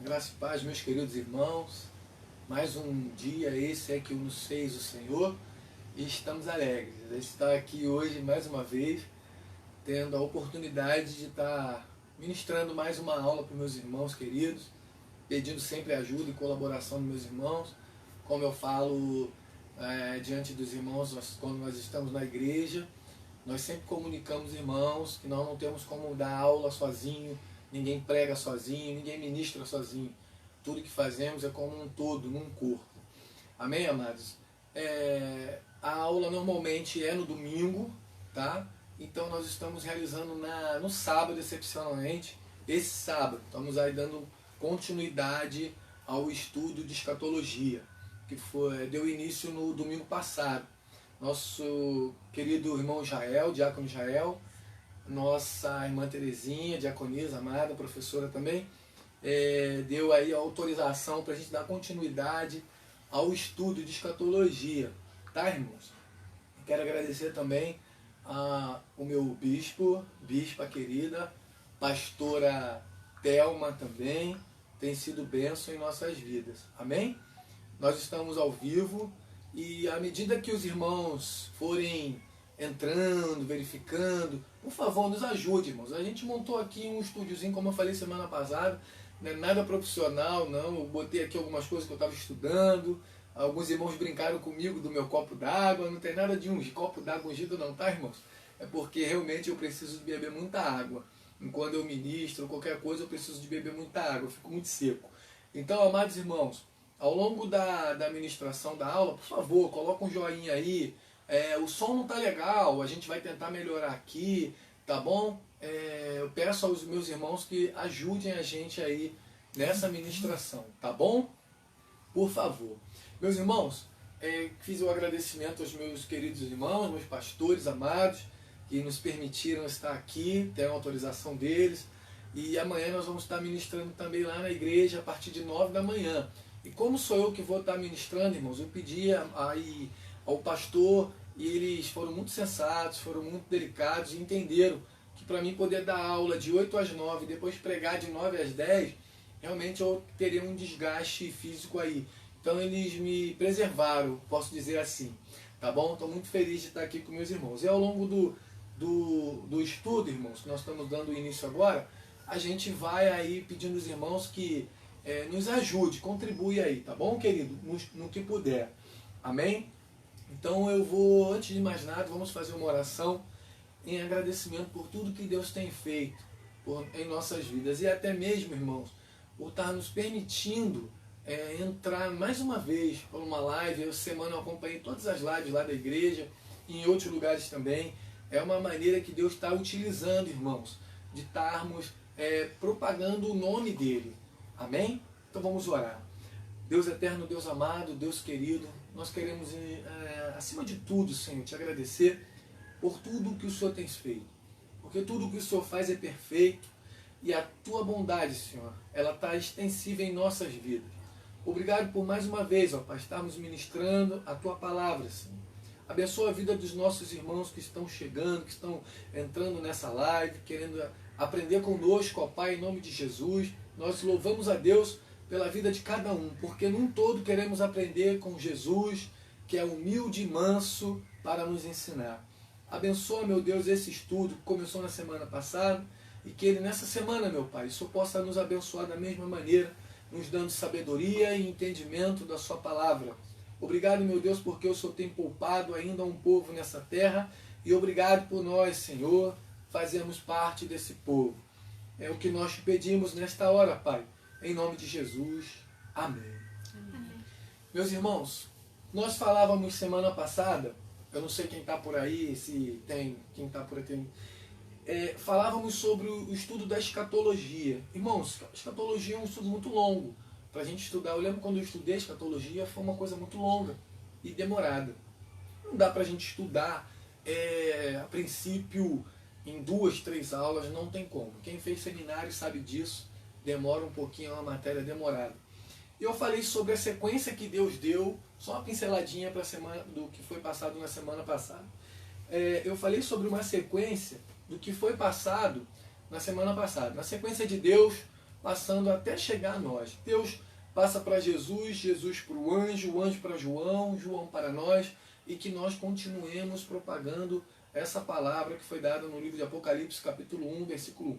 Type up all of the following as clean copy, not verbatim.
Graça e paz, meus queridos irmãos. Mais um dia, esse é que nos fez o Senhor e estamos alegres. A gente está aqui hoje mais uma vez, tendo a oportunidade de estar ministrando mais uma aula para os meus irmãos queridos, pedindo sempre ajuda e colaboração dos meus irmãos. Como eu falo diante dos irmãos, quando nós estamos na igreja, nós sempre comunicamos, irmãos, que nós não temos como dar aula sozinho, ninguém prega sozinho, ninguém ministra sozinho. Tudo que fazemos é como um todo, num corpo. Amém, amados? A aula normalmente é no domingo, tá? Então nós estamos realizando no sábado, excepcionalmente, esse sábado. Estamos aí dando continuidade ao estudo de escatologia, que deu início no domingo passado. Nosso querido irmão Jael, diácono Jael, nossa irmã Terezinha, diaconisa, amada, professora também, deu aí a autorização para a gente dar continuidade ao estudo de escatologia, tá, irmãos? Quero agradecer também ao meu bispa querida, pastora Thelma também, tem sido bênção em nossas vidas, amém? Nós estamos ao vivo e à medida que os irmãos forem entrando, verificando, por favor, nos ajude, irmãos. A gente montou aqui um estúdiozinho, como eu falei semana passada, não é nada profissional, não. Eu botei aqui algumas coisas que eu estava estudando, alguns irmãos brincaram comigo do meu copo d'água, não tem nada de um copo d'água ungido não, tá, irmãos? É porque realmente eu preciso de beber muita água. Quando eu ministro, qualquer coisa, eu preciso de beber muita água, eu fico muito seco. Então, amados irmãos, ao longo da ministração da aula, por favor, coloca um joinha aí. O som não tá legal, a gente vai tentar melhorar aqui, tá bom? Eu peço aos meus irmãos que ajudem a gente aí nessa ministração, tá bom? Por favor. Meus irmãos, fiz o agradecimento aos meus queridos irmãos, meus pastores amados, que nos permitiram estar aqui, ter a autorização deles. E amanhã nós vamos estar ministrando também lá na igreja a partir de 9 da manhã. E como sou eu que vou estar ministrando, irmãos, eu pedi aí ao pastor, e eles foram muito sensatos, foram muito delicados e entenderam que para mim poder dar aula de 8 às 9 e depois pregar de 9 às 10, realmente eu teria um desgaste físico aí. Então eles me preservaram, posso dizer assim, tá bom? Estou muito feliz de estar aqui com meus irmãos. E ao longo do estudo, irmãos, que nós estamos dando início agora, a gente vai aí pedindo aos irmãos que nos ajude, contribui aí, tá bom, querido? No que puder. Amém? Então eu vou, antes de mais nada, vamos fazer uma oração em agradecimento por tudo que Deus tem feito em nossas vidas. E até mesmo, irmãos, por estar nos permitindo entrar mais uma vez por uma live. Essa semana eu acompanhei todas as lives lá da igreja e em outros lugares também. É uma maneira que Deus está utilizando, irmãos, de estarmos propagando o nome dEle. Amém? Então vamos orar. Deus eterno, Deus amado, Deus querido, nós queremos, acima de tudo, Senhor, te agradecer por tudo que o Senhor tem feito. Porque tudo que o Senhor faz é perfeito e a tua bondade, Senhor, ela está extensiva em nossas vidas. Obrigado por mais uma vez, ó Pai, estarmos ministrando a tua palavra, Senhor. Abençoa a vida dos nossos irmãos que estão chegando, que estão entrando nessa live, querendo aprender conosco, ó Pai, em nome de Jesus. Nós louvamos a Deus pela vida de cada um, porque num todo queremos aprender com Jesus, que é humilde e manso, para nos ensinar. Abençoa, meu Deus, esse estudo que começou na semana passada, e que ele nessa semana, meu Pai, o Senhor possa nos abençoar da mesma maneira, nos dando sabedoria e entendimento da sua palavra. Obrigado, meu Deus, porque o Senhor tem poupado ainda um povo nessa terra, e obrigado por nós, Senhor, fazermos parte desse povo. É o que nós te pedimos nesta hora, Pai. Em nome de Jesus. Amém. Amém. Meus irmãos, nós falávamos semana passada, eu não sei quem está por aí, se tem, quem está por aqui, falávamos sobre o estudo da escatologia. Irmãos, a escatologia é um estudo muito longo para a gente estudar. Eu lembro quando eu estudei escatologia, foi uma coisa muito longa e demorada. Não dá para a gente estudar, a princípio, em 2, 3 aulas, não tem como. Quem fez seminário sabe disso. Demora um pouquinho, é uma matéria demorada. Eu falei sobre a sequência que Deus deu, só uma pinceladinha para a semana do que foi passado na semana passada. Eu falei sobre uma sequência do que foi passado na semana passada. Na sequência de Deus passando até chegar a nós. Deus passa para Jesus, Jesus para o anjo para João, João para nós, e que nós continuemos propagando essa palavra que foi dada no livro de Apocalipse, capítulo 1, versículo 1.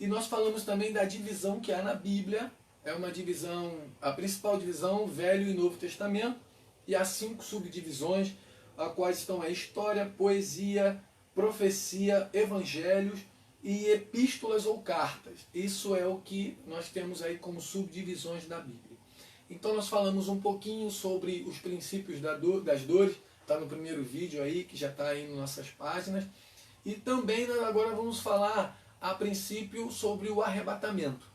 E nós falamos também da divisão que há na Bíblia. É uma divisão, a principal divisão, Velho e Novo Testamento, e há 5 subdivisões, as quais estão a história, poesia, profecia, evangelhos e epístolas ou cartas. Isso é o que nós temos aí como subdivisões da Bíblia. Então nós falamos um pouquinho sobre os princípios das dores, está no primeiro vídeo aí, que já está aí nas nossas páginas. E também nós agora vamos falar a princípio sobre o arrebatamento.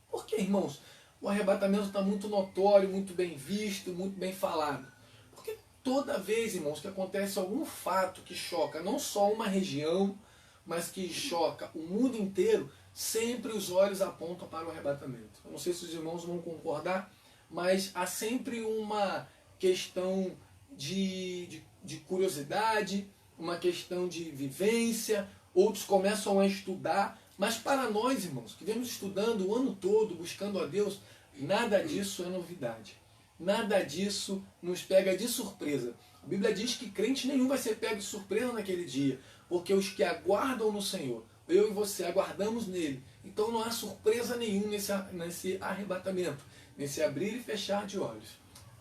Por que, irmãos? O arrebatamento está muito notório, muito bem visto, muito bem falado. Porque toda vez, irmãos, que acontece algum fato que choca não só uma região, mas que choca o mundo inteiro, sempre os olhos apontam para o arrebatamento. Eu não sei se os irmãos vão concordar, mas há sempre uma questão de curiosidade, uma questão de vivência, outros começam a estudar, mas para nós, irmãos, que vemos estudando o ano todo, buscando a Deus, nada disso é novidade. Nada disso nos pega de surpresa. A Bíblia diz que crente nenhum vai ser pego de surpresa naquele dia, porque os que aguardam no Senhor, eu e você aguardamos nele. Então não há surpresa nenhuma nesse arrebatamento, nesse abrir e fechar de olhos.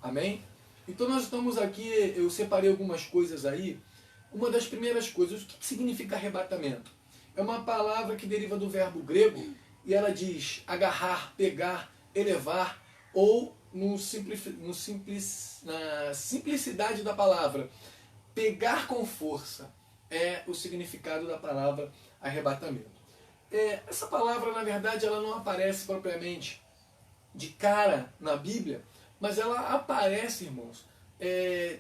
Amém? Então nós estamos aqui, eu separei algumas coisas aí. Uma das primeiras coisas, o que significa arrebatamento? É uma palavra que deriva do verbo grego e ela diz agarrar, pegar, elevar, ou na simplicidade da palavra, pegar com força é o significado da palavra arrebatamento. Essa palavra, na verdade, ela não aparece propriamente de cara na Bíblia, mas ela aparece, irmãos,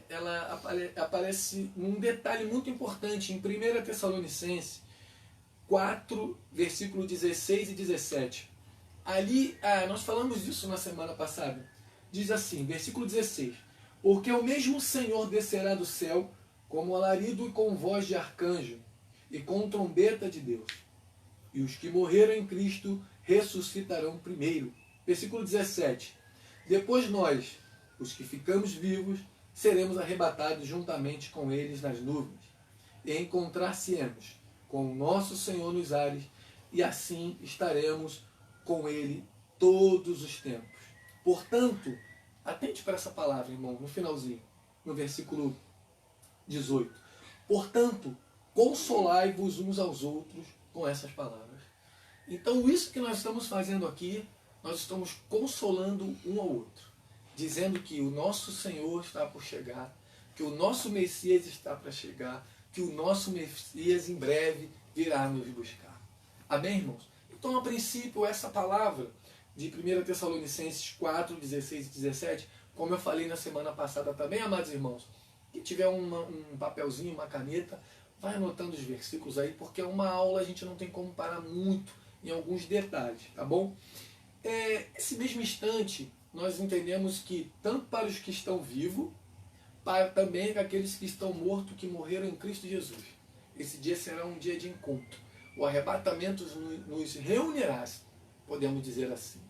ela aparece num detalhe muito importante em 1 Tessalonicenses 4, versículo 16 e 17. Ali, nós falamos disso na semana passada. Diz assim, versículo 16: porque o mesmo Senhor descerá do céu como alarido e com voz de arcanjo e com trombeta de Deus. E os que morreram em Cristo ressuscitarão primeiro. Versículo 17: depois nós, os que ficamos vivos, seremos arrebatados juntamente com eles nas nuvens, e encontrar-se-emos com o nosso Senhor nos ares, e assim estaremos com ele todos os tempos. Portanto, atente para essa palavra, irmão, no finalzinho, no versículo 18. Portanto, consolai-vos uns aos outros com essas palavras. Então, isso que nós estamos fazendo aqui, nós estamos consolando um ao outro, dizendo que o nosso Senhor está por chegar, que o nosso Messias está para chegar, que o nosso Messias em breve virá nos buscar. Amém, irmãos? Então, a princípio, essa palavra de 1 Tessalonicenses 4, 16 e 17, como eu falei na semana passada também, amados irmãos, que tiver um papelzinho, uma caneta, vai anotando os versículos aí, porque é uma aula, a gente não tem como parar muito em alguns detalhes, tá bom? Esse mesmo instante, nós entendemos que tanto para os que estão vivos, para também aqueles que estão mortos, que morreram em Cristo Jesus. Esse dia será um dia de encontro. O arrebatamento nos reunirá, podemos dizer assim.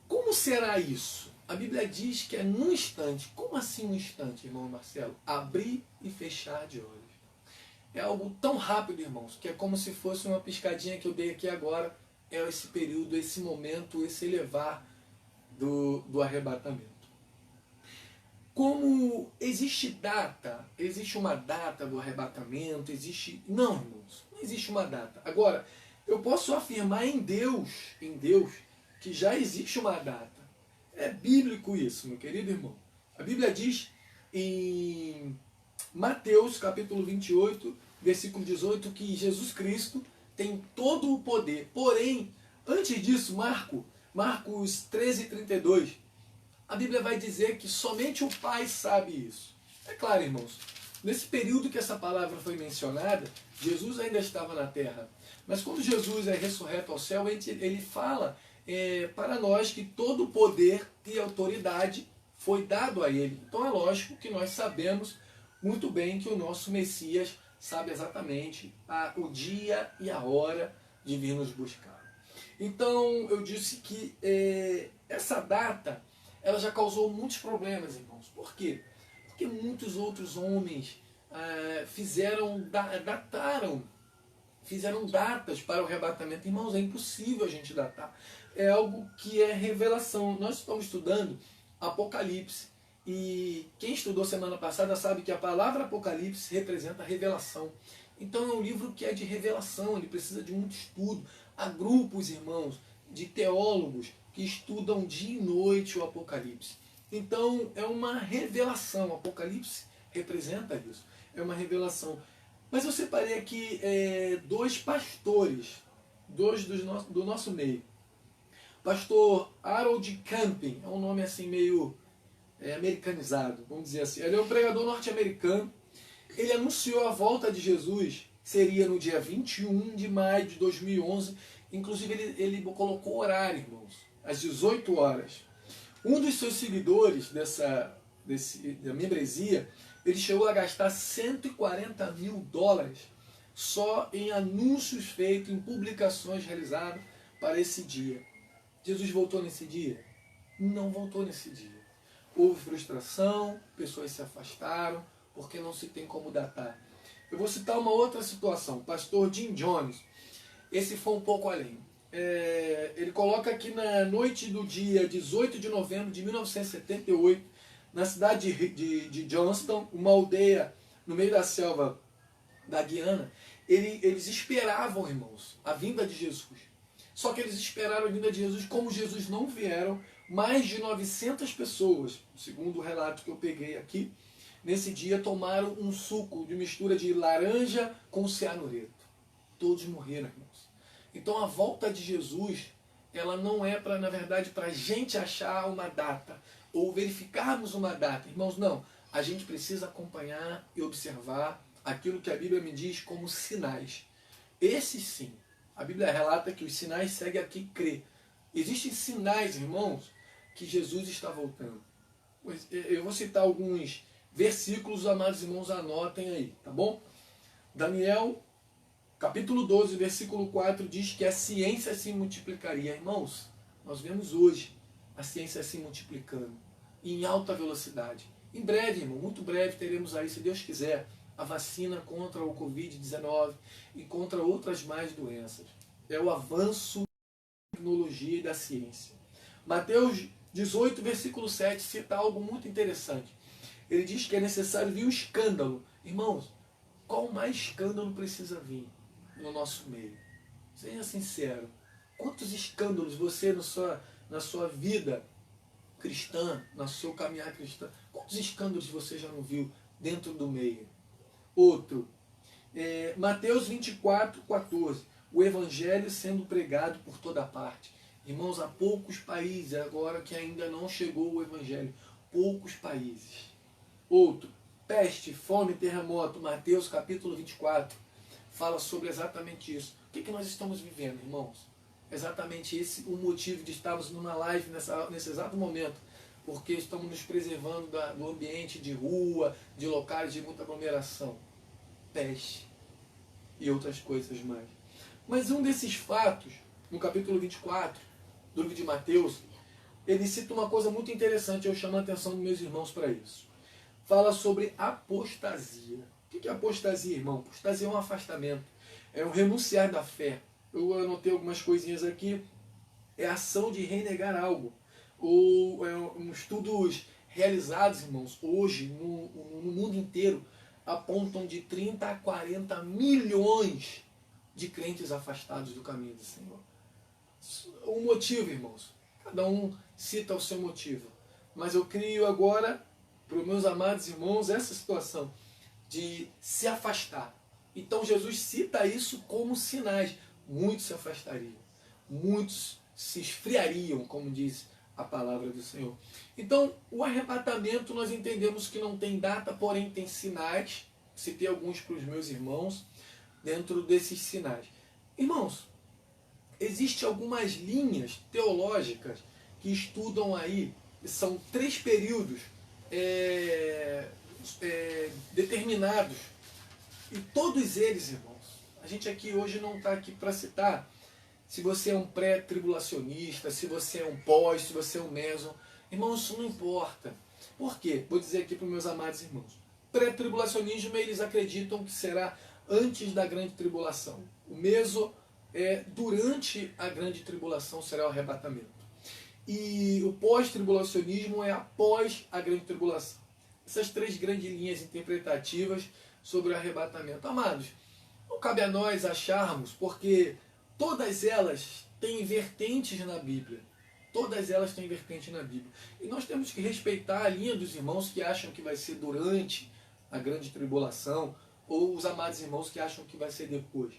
Como será isso? A Bíblia diz que é num instante. Como assim um instante, irmão Marcelo? Abrir e fechar de olhos. É algo tão rápido, irmãos, que é como se fosse uma piscadinha que eu dei aqui agora. É esse período, esse momento, esse elevar do arrebatamento. Como existe data, existe uma data do arrebatamento, existe... Não, irmãos, não existe uma data. Agora, eu posso afirmar em Deus, que já existe uma data. É bíblico isso, meu querido irmão. A Bíblia diz em Mateus, capítulo 28, versículo 18, que Jesus Cristo tem todo o poder. Porém, antes disso, Marcos 13, 32, a Bíblia vai dizer que somente o Pai sabe isso. É claro, irmãos, nesse período que essa palavra foi mencionada, Jesus ainda estava na terra. Mas quando Jesus é ressurreto ao céu, ele fala para nós que todo o poder e autoridade foi dado a ele. Então é lógico que nós sabemos muito bem que o nosso Messias sabe exatamente o dia e a hora de vir nos buscar. Então eu disse que essa data ela já causou muitos problemas, irmãos. Por quê? Porque muitos outros homens fizeram datas para o arrebatamento. Irmãos, é impossível a gente datar. É algo que é revelação. Nós estamos estudando Apocalipse. E quem estudou semana passada sabe que a palavra Apocalipse representa revelação. Então é um livro que é de revelação, ele precisa de muito estudo. Há grupos, irmãos, de teólogos que estudam dia e noite o Apocalipse. Então é uma revelação. O Apocalipse representa isso. É uma revelação. Mas eu separei aqui dois pastores, dois do nosso meio. Pastor Harold Camping, é um nome assim meio americanizado, vamos dizer assim. Ele é um pregador norte-americano. Ele anunciou a volta de Jesus, seria no dia 21 de maio de 2011. Inclusive ele colocou horário, irmãos, às 18 horas. Um dos seus seguidores da membresia, ele chegou a gastar $140 mil só em anúncios feitos, em publicações realizadas para esse dia. Jesus voltou nesse dia? Não voltou nesse dia. Houve frustração, pessoas se afastaram, porque não se tem como datar. Eu vou citar uma outra situação. O pastor Jim Jones, esse foi um pouco além. Ele coloca aqui na noite do dia 18 de novembro de 1978, na cidade de Johnston, uma aldeia no meio da selva da Guiana, eles esperavam, irmãos, a vinda de Jesus. Só que eles esperaram a vinda de Jesus, como Jesus não vieram, mais de 900 pessoas, segundo o relato que eu peguei aqui, nesse dia tomaram um suco de mistura de laranja com cianureto. Todos morreram, irmãos. Então a volta de Jesus, ela não é na verdade, para a gente achar uma data, ou verificarmos uma data. Irmãos, não. A gente precisa acompanhar e observar aquilo que a Bíblia me diz como sinais. Esses sim. A Bíblia relata que os sinais seguem a quem crê. Existem sinais, irmãos, que Jesus está voltando. Eu vou citar alguns versículos, amados irmãos, anotem aí, tá bom? Daniel, capítulo 12, versículo 4, diz que a ciência se multiplicaria. Irmãos, nós vemos hoje a ciência se multiplicando em alta velocidade. Em breve, irmão, muito breve, teremos aí, se Deus quiser, a vacina contra o Covid-19 e contra outras mais doenças. É o avanço da tecnologia e da ciência. Mateus 18, versículo 7, cita algo muito interessante. Ele diz que é necessário vir um escândalo. Irmãos, qual mais escândalo precisa vir no nosso meio? Seja sincero. Quantos escândalos você na sua vida cristã, no seu caminhar cristão, quantos escândalos você já não viu dentro do meio? Outro, Mateus 24, 14. O evangelho sendo pregado por toda parte. Irmãos, há poucos países agora que ainda não chegou o evangelho. Poucos países. Outro, peste, fome, terremoto. Mateus capítulo 24 fala sobre exatamente isso. O que nós estamos vivendo, irmãos? Exatamente esse o motivo de estarmos numa live nesse exato momento. Porque estamos nos preservando do ambiente de rua, de locais de muita aglomeração. Peste e outras coisas mais. Mas um desses fatos, no capítulo 24 do livro de Mateus, ele cita uma coisa muito interessante, eu chamo a atenção dos meus irmãos para isso. Fala sobre apostasia. O que é apostasia, irmão? Apostasia é um afastamento, é um renunciar da fé. Eu anotei algumas coisinhas aqui. É a ação de renegar algo. Ou estudos realizados, irmãos, hoje no mundo inteiro, apontam de 30 a 40 milhões de crentes afastados do caminho do Senhor. O motivo, irmãos, cada um cita o seu motivo. Mas eu crio agora, para os meus amados irmãos, essa situação de se afastar. Então Jesus cita isso como sinais. Muitos se afastariam, muitos se esfriariam, como diz a palavra do Senhor. Então, o arrebatamento nós entendemos que não tem data, porém tem sinais. Citei alguns para os meus irmãos dentro desses sinais. Irmãos, existem algumas linhas teológicas que estudam aí, são 3 períodos determinados. E todos eles, irmãos, a gente aqui hoje não está aqui para citar se você é um pré-tribulacionista, se você é um pós, se você é um meso. Irmãos, isso não importa. Por quê? Vou dizer aqui para os meus amados irmãos. Pré-tribulacionismo, eles acreditam que será antes da grande tribulação. O meso é durante a grande tribulação será o arrebatamento. E o pós-tribulacionismo é após a grande tribulação. Essas três grandes linhas interpretativas sobre o arrebatamento. Amados, não cabe a nós acharmos, porque todas elas têm vertentes na Bíblia. Todas elas têm vertente na Bíblia. E nós temos que respeitar a linha dos irmãos que acham que vai ser durante a grande tribulação, ou os amados irmãos que acham que vai ser depois.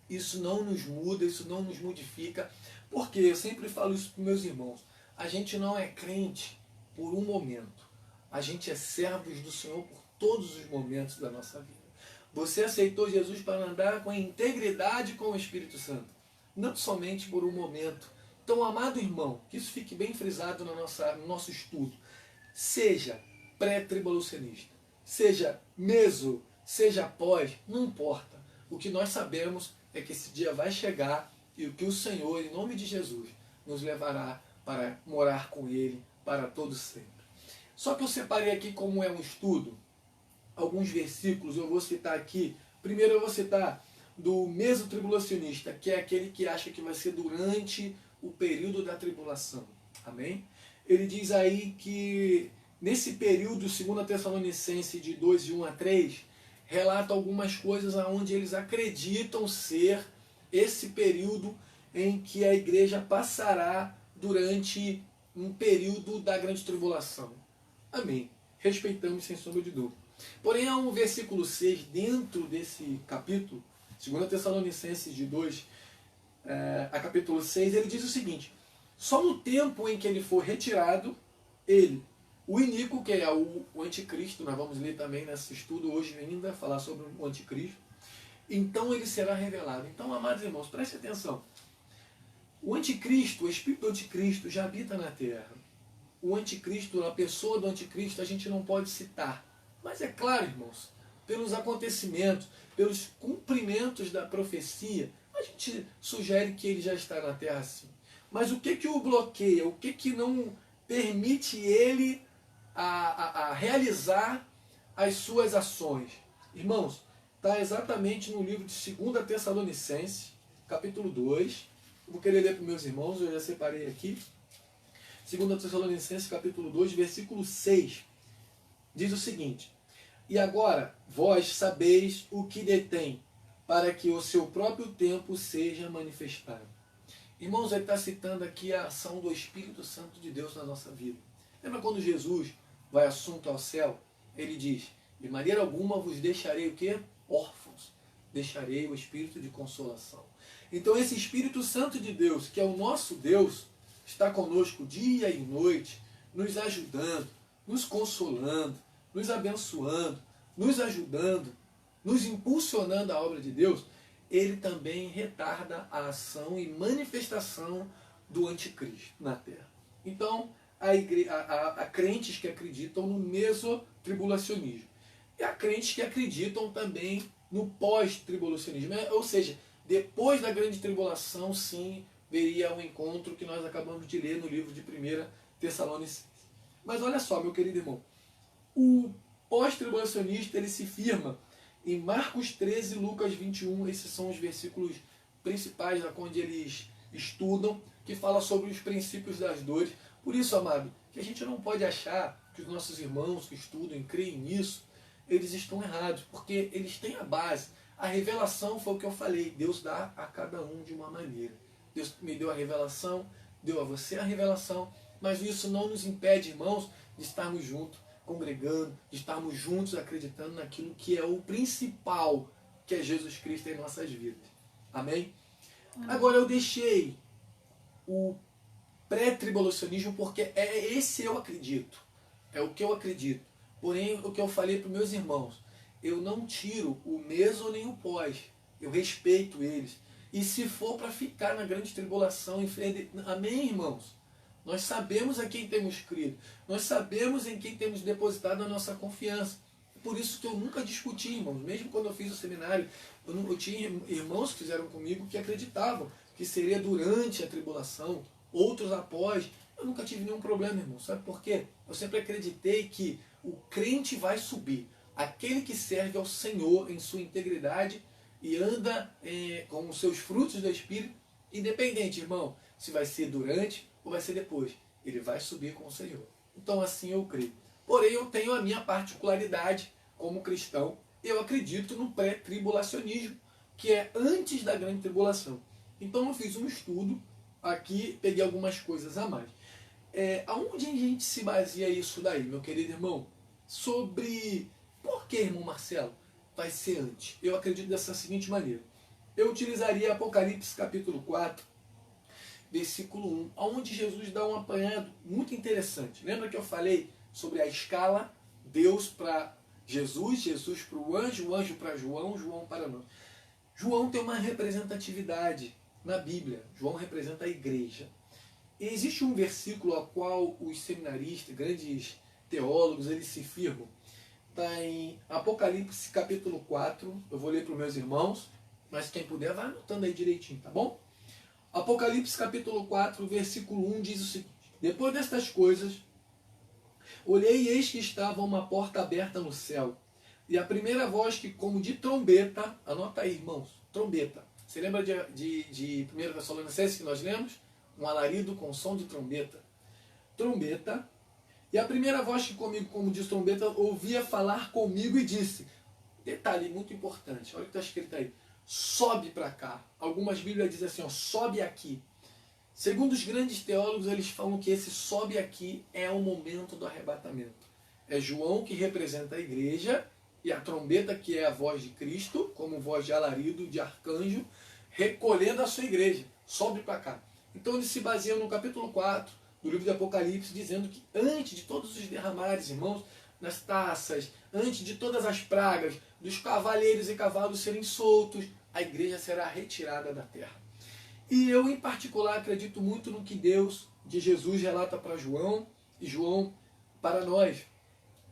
Isso não nos muda, isso não nos modifica, porque eu sempre falo isso para meus irmãos. A gente não é crente por um momento. A gente é servos do Senhor por todos os momentos da nossa vida. Você aceitou Jesus para andar com integridade com o Espírito Santo, não somente por um momento. Então, amado irmão, que isso fique bem frisado no nosso estudo. Seja pré-tribulacionista, seja meso, seja pós, não importa. O que nós sabemos é que esse dia vai chegar e o que o Senhor, em nome de Jesus, nos levará para morar com Ele para todo sempre. Só que eu separei aqui, como é um estudo, alguns versículos. Eu vou citar aqui. Primeiro eu vou citar do meso-tribulacionista, que é aquele que acha que vai ser durante o período da tribulação. Amém? Ele diz aí que nesse período, 2 Tessalonicenses de 2, de 1 a 3, relata algumas coisas onde eles acreditam ser esse período em que a igreja passará durante um período da grande tribulação. Amém. Respeitamos sem sombra de dúvida. Porém, há um versículo 6 dentro desse capítulo, 2 Tessalonicenses de 2 a capítulo 6, ele diz o seguinte: só no tempo em que ele for retirado, ele, o iníquo, que é o anticristo, nós vamos ler também nesse estudo hoje ainda, falar sobre o anticristo, então ele será revelado. Então, amados irmãos, prestem atenção. O anticristo, o espírito do anticristo já habita na terra. O anticristo, a pessoa do anticristo, a gente não pode citar. Mas é claro, irmãos, pelos acontecimentos, pelos cumprimentos da profecia, a gente sugere que ele já está na terra sim. Mas o que o bloqueia? O que não permite ele a realizar as suas ações? Irmãos, está exatamente no livro de 2 Tessalonicenses, capítulo 2. Vou querer ler para os meus irmãos, eu já separei aqui. 2 Tessalonicenses, capítulo 2, versículo 6. Diz o seguinte: e agora vós sabeis o que detém, para que o seu próprio tempo seja manifestado. Irmãos, ele está citando aqui a ação do Espírito Santo de Deus na nossa vida. Lembra quando Jesus vai assunto ao céu? Ele diz: de maneira alguma vos deixarei o quê? Órfãos. Deixarei o Espírito de consolação. Então esse Espírito Santo de Deus, que é o nosso Deus, está conosco dia e noite, nos ajudando, nos consolando, nos abençoando, nos ajudando, nos impulsionando a obra de Deus. Ele também retarda a ação e manifestação do anticristo na terra. Então, há crentes que acreditam no mesotribulacionismo. E há crentes que acreditam também no pós-tribulacionismo. Ou seja, depois da grande tribulação, sim, veria um encontro que nós acabamos de ler no livro de 1 Tessalonicenses. Mas olha só, meu querido irmão, o pós-tribulacionista ele se firma em Marcos 13 e Lucas 21, esses são os versículos principais onde eles estudam, que fala sobre os princípios das dores. Por isso, amado, que a gente não pode achar que os nossos irmãos que estudam e creem nisso, eles estão errados, porque eles têm a base. A revelação foi o que eu falei, Deus dá a cada um de uma maneira. Deus me deu a revelação, deu a você a revelação, mas isso não nos impede, irmãos, de estarmos juntos, congregando, de estarmos juntos acreditando naquilo que é o principal, que é Jesus Cristo em nossas vidas. Amém? Agora eu deixei o pré-tribulacionismo porque esse eu acredito. É o que eu acredito. Porém, o que eu falei para os meus irmãos, eu não tiro o meso nem o pós. Eu respeito eles. E se for para ficar na grande tribulação, amém, irmãos? Nós sabemos a quem temos crido. Nós sabemos em quem temos depositado a nossa confiança. por isso que eu nunca discuti, irmãos. Mesmo quando eu fiz o seminário, eu tinha irmãos que fizeram comigo que acreditavam que seria durante a tribulação, outros após. Eu nunca tive nenhum problema, irmão. Sabe por quê? Eu sempre acreditei que o crente vai subir. Aquele que serve ao Senhor em sua integridade e anda com os seus frutos do Espírito, independente, irmão, se vai ser durante ou vai ser depois, ele vai subir com o Senhor. Então assim eu creio. Porém eu tenho a minha particularidade como cristão. Eu acredito no pré-tribulacionismo, que é antes da grande tribulação. Então eu fiz um estudo aqui, peguei algumas coisas a mais. Aonde a gente se baseia isso daí, meu querido irmão? Sobre por que, irmão Marcelo, vai ser antes? Eu acredito dessa seguinte maneira. Eu utilizaria Apocalipse capítulo 4, versículo 1, onde Jesus dá um apanhado muito interessante. Lembra que eu falei sobre a escala? Deus para Jesus, Jesus para o anjo para João, João para nós. João tem uma representatividade na Bíblia. João representa a igreja. E existe um versículo ao qual os seminaristas, grandes teólogos, eles se firmam. Está em Apocalipse capítulo 4. Eu vou ler para os meus irmãos, mas quem puder vai anotando aí direitinho, tá bom? Apocalipse capítulo 4, versículo 1 diz o seguinte: depois destas coisas, olhei e eis que estava uma porta aberta no céu. E a primeira voz que, como de trombeta, anota aí, irmãos, trombeta. Você lembra de 1 Tessalonicenses que nós lemos? Um alarido com som de trombeta. Trombeta. E a primeira voz que comigo, como diz trombeta, ouvia falar comigo e disse, detalhe muito importante, olha o que está escrito aí, sobe para cá. Algumas Bíblias dizem assim, ó, sobe aqui. Segundo os grandes teólogos, eles falam que esse sobe aqui é o momento do arrebatamento. É João que representa a igreja e a trombeta que é a voz de Cristo, como voz de alarido, de arcanjo, recolhendo a sua igreja. Sobe para cá. Então eles se baseiam no capítulo 4 do livro de Apocalipse, dizendo que antes de todos os derramares, irmãos, nas taças, antes de todas as pragas, dos cavaleiros e cavalos serem soltos, a igreja será retirada da terra. E eu, em particular, acredito muito no que Deus, de Jesus, relata para João, e João para nós.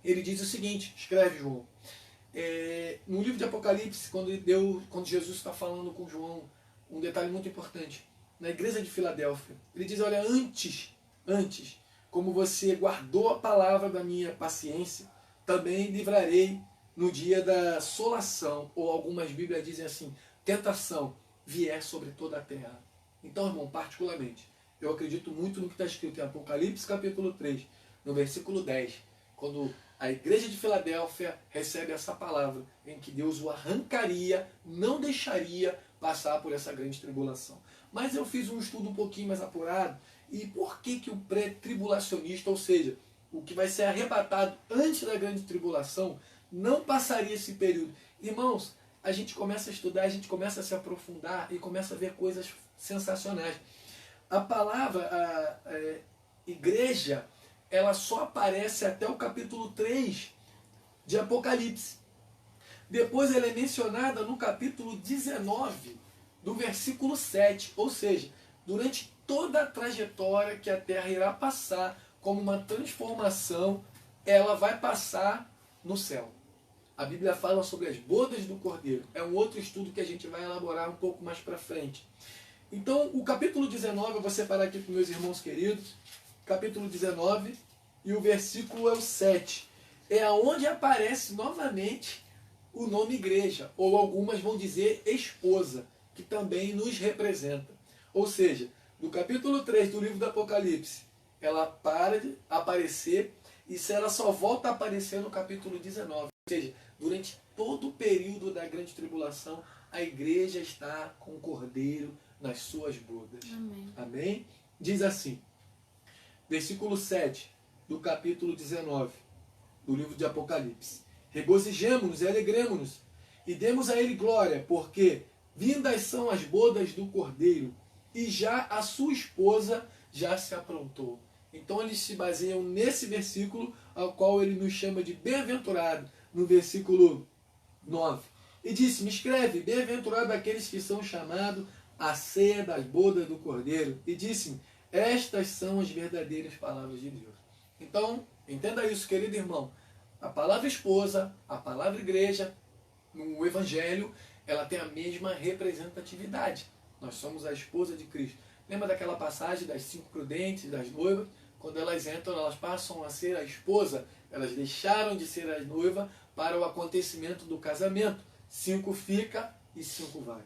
Ele diz o seguinte, escreve João, no livro de Apocalipse, quando Jesus está falando com João, um detalhe muito importante, na igreja de Filadélfia, ele diz, olha, antes, como você guardou a palavra da minha paciência, também livrarei no dia da solação, ou algumas Bíblias dizem assim, tentação, vier sobre toda a terra. Então, irmão, particularmente, eu acredito muito no que está escrito em Apocalipse capítulo 3, no versículo 10, quando a igreja de Filadélfia recebe essa palavra em que Deus o arrancaria, não deixaria passar por essa grande tribulação. Mas eu fiz um estudo um pouquinho mais apurado, e por que o pré-tribulacionista, ou seja, o que vai ser arrebatado antes da grande tribulação, não passaria esse período? Irmãos, a gente começa a estudar, a gente começa a se aprofundar e começa a ver coisas sensacionais. A palavra igreja, ela só aparece até o capítulo 3 de Apocalipse. Depois ela é mencionada no capítulo 19, do versículo 7. Ou seja, durante toda a trajetória que a Terra irá passar como uma transformação, ela vai passar no céu. A Bíblia fala sobre as bodas do Cordeiro. É um outro estudo que a gente vai elaborar um pouco mais para frente. Então, o capítulo 19, eu vou separar aqui para meus irmãos queridos, capítulo 19, e o versículo é o 7. É onde aparece novamente o nome igreja, ou algumas vão dizer esposa, que também nos representa. Ou seja, do capítulo 3 do livro do Apocalipse, ela para de aparecer, e ela só volta a aparecer no capítulo 19. Ou seja, durante todo o período da grande tribulação, a igreja está com o Cordeiro nas suas bodas. Amém. Amém? Diz assim, versículo 7 do capítulo 19 do livro de Apocalipse. Regozijemo-nos e alegremo-nos e demos a ele glória, porque vindas são as bodas do Cordeiro e já a sua esposa já se aprontou. Então eles se baseiam nesse versículo, ao qual ele nos chama de bem-aventurado, no versículo 9. E disse-me, escreve, bem-aventurado aqueles que são chamados à ceia das bodas do Cordeiro. E disse-me, estas são as verdadeiras palavras de Deus. Então, entenda isso, querido irmão. A palavra esposa, a palavra igreja, no Evangelho, ela tem a mesma representatividade. Nós somos a esposa de Cristo. Lembra daquela passagem das 5 prudentes, das noivas? Quando elas entram, elas passam a ser a esposa. Elas deixaram de ser a noiva para o acontecimento do casamento. 5 fica e 5 vai.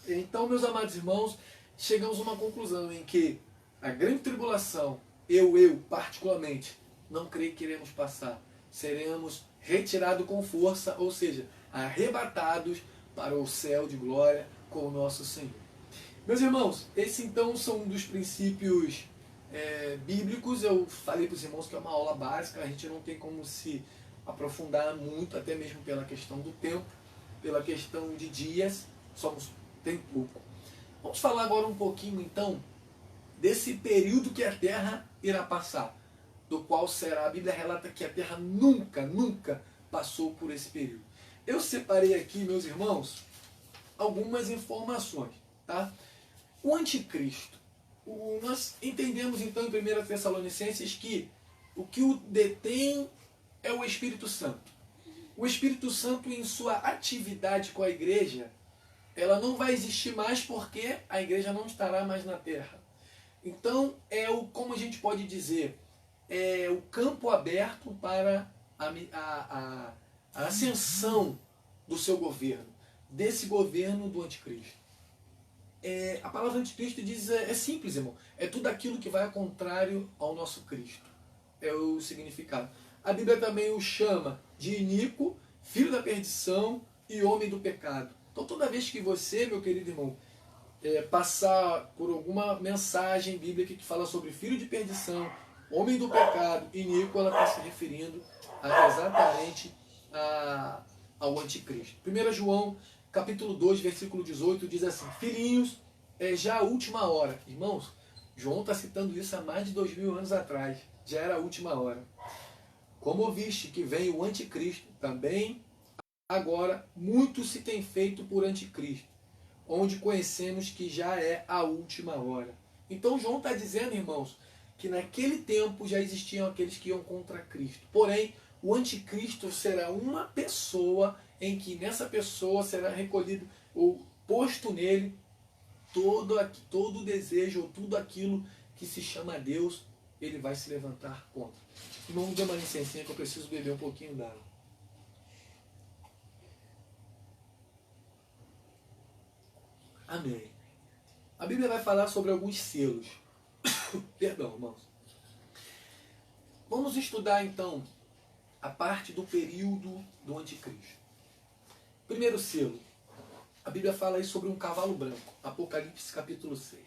Então, meus amados irmãos, chegamos a uma conclusão em que a grande tribulação, eu particularmente, não creio que iremos passar. Seremos retirados com força, ou seja, arrebatados para o céu de glória com o nosso Senhor. Meus irmãos, esse então são um dos princípios bíblicos. Eu falei para os irmãos que é uma aula básica, a gente não tem como se aprofundar muito, até mesmo pela questão do tempo, pela questão de dias, tem pouco. Vamos falar agora um pouquinho então desse período que a Terra irá passar, do qual será, a Bíblia relata que a Terra nunca passou por esse período. Eu separei aqui, meus irmãos, algumas informações, tá? O anticristo. Nós entendemos então em 1 Tessalonicenses que o que o detém é o Espírito Santo. O Espírito Santo, em sua atividade com a igreja, ela não vai existir mais porque a igreja não estará mais na terra. Então, como a gente pode dizer, é o campo aberto para a ascensão do seu governo, desse governo do anticristo. A palavra anticristo diz, é simples, irmão, é tudo aquilo que vai ao contrário ao nosso Cristo. É o significado. A Bíblia também o chama de iníquo, filho da perdição e homem do pecado. Então toda vez que você, meu querido irmão, passar por alguma mensagem bíblica que fala sobre filho de perdição, homem do pecado, iníquo, ela está se referindo exatamente ao anticristo. 1 João, capítulo 2, versículo 18, diz assim: filhinhos, é já a última hora. Irmãos, João está citando isso há mais de 2000 anos atrás. Já era a última hora. Como ouviste que vem o anticristo, também agora muito se tem feito por anticristo, onde conhecemos que já é a última hora. Então João está dizendo, irmãos, que naquele tempo já existiam aqueles que iam contra Cristo. Porém, o anticristo será uma pessoa em que nessa pessoa será recolhido ou posto nele todo o desejo ou tudo aquilo que se chama Deus, ele vai se levantar contra. Irmão, me dê uma licencinha que eu preciso beber um pouquinho d'água. Amém. A Bíblia vai falar sobre alguns selos. Perdão, irmãos. Vamos estudar então a parte do período do anticristo. Primeiro selo. A Bíblia fala aí sobre um cavalo branco. Apocalipse capítulo 6.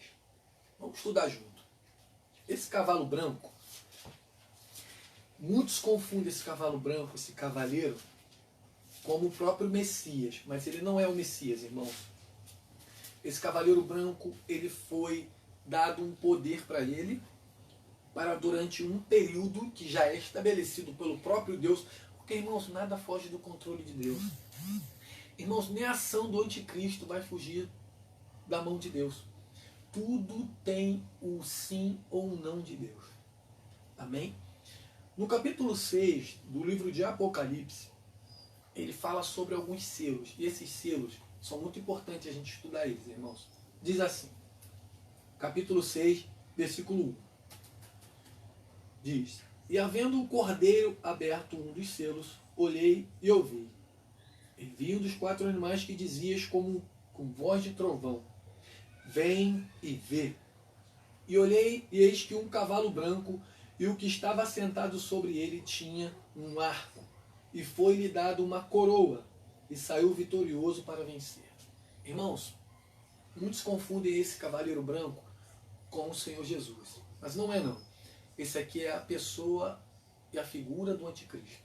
Vamos estudar junto. Esse cavalo branco, muitos confundem esse cavalo branco, esse cavaleiro, como o próprio Messias. Mas ele não é o Messias, irmãos. Esse cavaleiro branco, ele foi dado um poder para ele, para durante um período que já é estabelecido pelo próprio Deus, porque, irmãos, nada foge do controle de Deus. Irmãos, nem a ação do anticristo vai fugir da mão de Deus. Tudo tem o sim ou não de Deus. Amém? No capítulo 6 do livro de Apocalipse, ele fala sobre alguns selos, e esses selos são muito importantes a gente estudar eles, irmãos. Diz assim, capítulo 6, versículo 1. Diz: e havendo o cordeiro aberto um dos selos, olhei e ouvi. E vi um dos 4 animais que dizias com voz de trovão: vem e vê. E olhei, e eis que um cavalo branco, e o que estava sentado sobre ele tinha um arco, e foi-lhe dado uma coroa, e saiu vitorioso para vencer. Irmãos, muitos confundem esse cavaleiro branco com o Senhor Jesus. Mas não é não. Esse aqui é a pessoa e a figura do anticristo.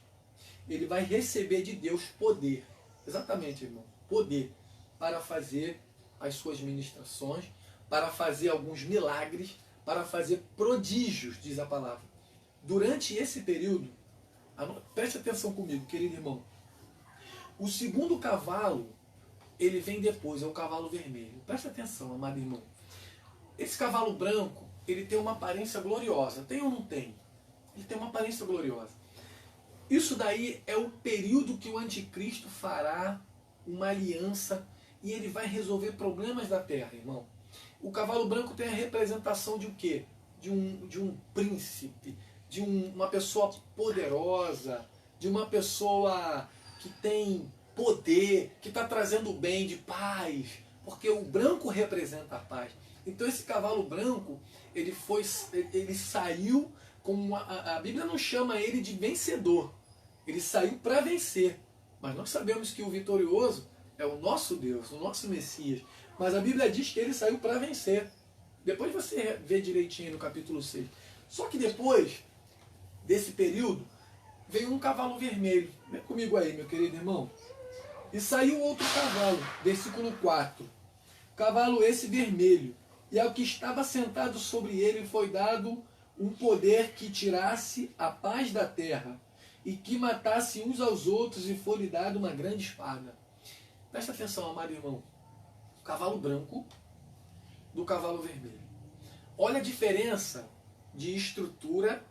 Ele vai receber de Deus poder. Exatamente, irmão. Poder para fazer as suas ministrações, para fazer alguns milagres, para fazer prodígios, diz a palavra. Durante esse período, preste atenção comigo, querido irmão. O segundo cavalo, ele vem depois, é o cavalo vermelho. Preste atenção, amado irmão. Esse cavalo branco, ele tem uma aparência gloriosa. Tem ou não tem? Ele tem uma aparência gloriosa. Isso daí é o período que o anticristo fará uma aliança e ele vai resolver problemas da terra, irmão. O cavalo branco tem a representação de o quê? De um príncipe, de uma pessoa poderosa, de uma pessoa que tem poder, que está trazendo o bem, de paz, porque o branco representa a paz. Então esse cavalo branco, ele saiu como a Bíblia não chama ele de vencedor, ele saiu para vencer, mas nós sabemos que o vitorioso é o nosso Deus, o nosso Messias, mas a Bíblia diz que ele saiu para vencer. Depois você vê direitinho no capítulo 6. Só que depois desse período, veio um cavalo vermelho. Vem comigo aí, meu querido irmão. E saiu outro cavalo, versículo 4. Cavalo esse vermelho. E ao que estava sentado sobre ele foi dado um poder que tirasse a paz da terra e que matasse uns aos outros, e foi-lhe dado uma grande espada. Presta atenção, amado irmão. O cavalo branco do cavalo vermelho. Olha a diferença de estrutura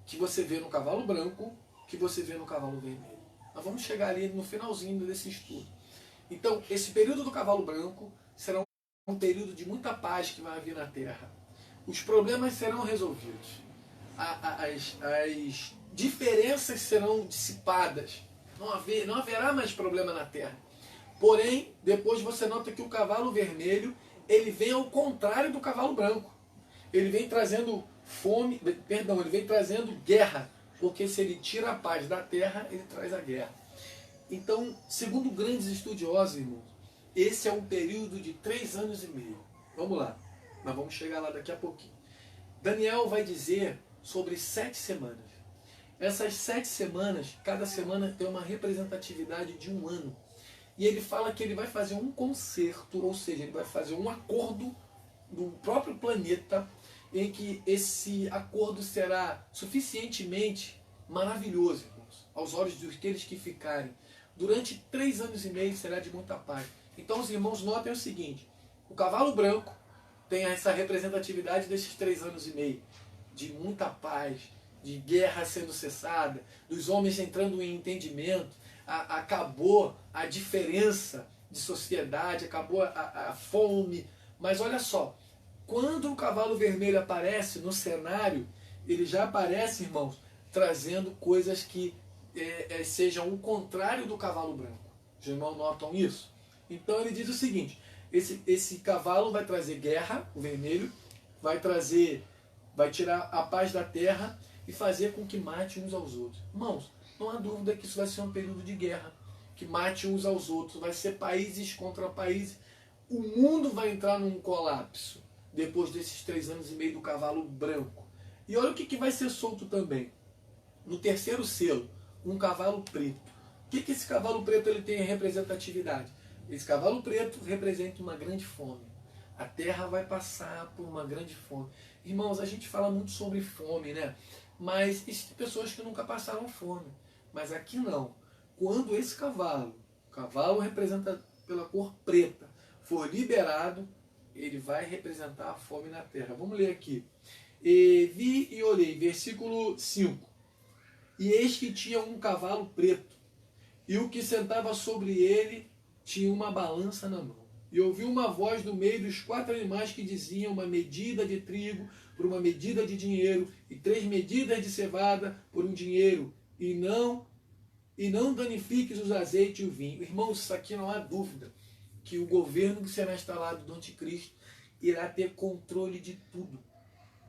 que você vê no cavalo branco, que você vê no cavalo vermelho. Nós vamos chegar ali no finalzinho desse estudo. Então, esse período do cavalo branco será um período de muita paz que vai vir na terra. Os problemas serão resolvidos. As diferenças serão dissipadas. Não haverá mais problema na terra. Porém, depois você nota que o cavalo vermelho, ele vem ao contrário do cavalo branco. Ele vem trazendo ele vem trazendo guerra, porque se ele tira a paz da terra, ele traz a guerra. Então, segundo grandes estudiosos, irmãos, esse é um período de 3 anos e meio. Vamos lá, nós vamos chegar lá daqui a pouquinho. Daniel vai dizer sobre 7 semanas. Essas 7 semanas, cada semana tem uma representatividade de um ano. E ele fala que ele vai fazer um concerto, ou seja, ele vai fazer um acordo do próprio planeta, em que esse acordo será suficientemente maravilhoso, irmãos, aos olhos daqueles que ficarem. Durante 3 anos e meio será de muita paz. Então os irmãos notem o seguinte: o cavalo branco tem essa representatividade desses 3 anos e meio, de muita paz, de guerra sendo cessada, dos homens entrando em entendimento, acabou a diferença de sociedade, acabou a fome. Mas olha só, quando o cavalo vermelho aparece no cenário, ele já aparece, irmãos, trazendo coisas que sejam o contrário do cavalo branco. Os irmãos notam isso? Então ele diz o seguinte: esse cavalo vai trazer guerra, o vermelho, vai tirar a paz da terra e fazer com que mate uns aos outros. Irmãos, não há dúvida que isso vai ser um período de guerra, que mate uns aos outros, vai ser países contra países. O mundo vai entrar num colapso depois desses 3 anos e meio do cavalo branco. E olha o que vai ser solto também. No terceiro selo, um cavalo preto. O que esse cavalo preto ele tem em representatividade? Esse cavalo preto representa uma grande fome. A terra vai passar por uma grande fome. Irmãos, a gente fala muito sobre fome, né? Mas existem pessoas que nunca passaram fome. Mas aqui não. Quando esse cavalo representa pela cor preta, for liberado, ele vai representar a fome na terra. Vamos ler aqui. E vi e olhei, versículo 5. E eis que tinha um cavalo preto, e o que sentava sobre ele tinha uma balança na mão. E ouvi uma voz do meio dos 4 animais que dizia: uma medida de trigo por uma medida de dinheiro, e 3 medidas de cevada por um dinheiro, e não danifiques os azeites e o vinho. Irmãos, isso aqui não há dúvida que o governo que será instalado do anticristo irá ter controle de tudo.